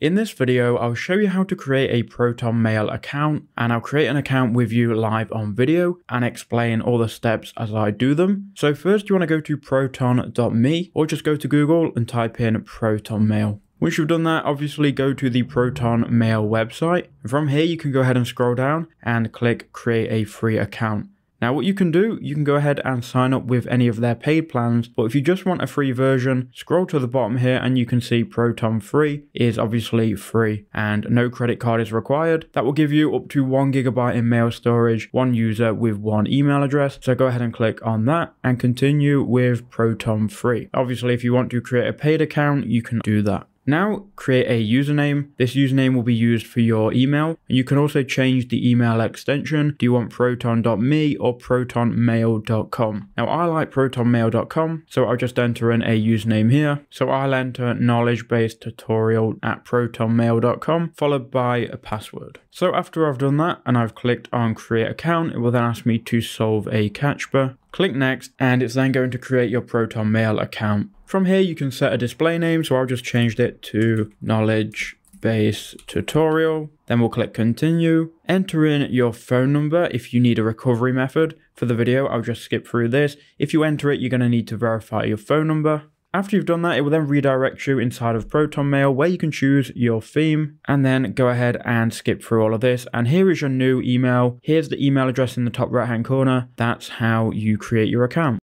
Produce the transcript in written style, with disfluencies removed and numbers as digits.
In this video, I'll show you how to create a ProtonMail account, and I'll create an account with you live on video and explain all the steps as I do them. So first you want to go to proton.me or just go to Google and type in ProtonMail. Once you've done that, obviously go to the ProtonMail website. From here, you can go ahead and scroll down and click create a free account. Now what you can do, you can go ahead and sign up with any of their paid plans, but if you just want a free version, scroll to the bottom here and you can see Proton Free is obviously free and no credit card is required. That will give you up to 1 GB in mail storage, one user with one email address. So go ahead and click on that and continue with Proton Free. Obviously, if you want to create a paid account, you can do that. Now create a username. This username will be used for your email. You can also change the email extension. Do you want proton.me or protonmail.com? Now I like protonmail.com, so I'll just enter in a username here. So I'll enter KnowledgeBase tutorial at protonmail.com followed by a password. So after I've done that and I've clicked on create account, it will then ask me to solve a CAPTCHA. Click next and it's then going to create your ProtonMail account. From here you can set a display name, so I'll just change it to KnowledgeBase tutorial. Then we'll click continue. Enter in your phone number if you need a recovery method. For the video, I'll just skip through this. If you enter it, you're going to need to verify your phone number. After you've done that, it will then redirect you inside of ProtonMail where you can choose your theme and then go ahead and skip through all of this. And here is your new email. Here's the email address in the top right hand corner. That's how you create your account.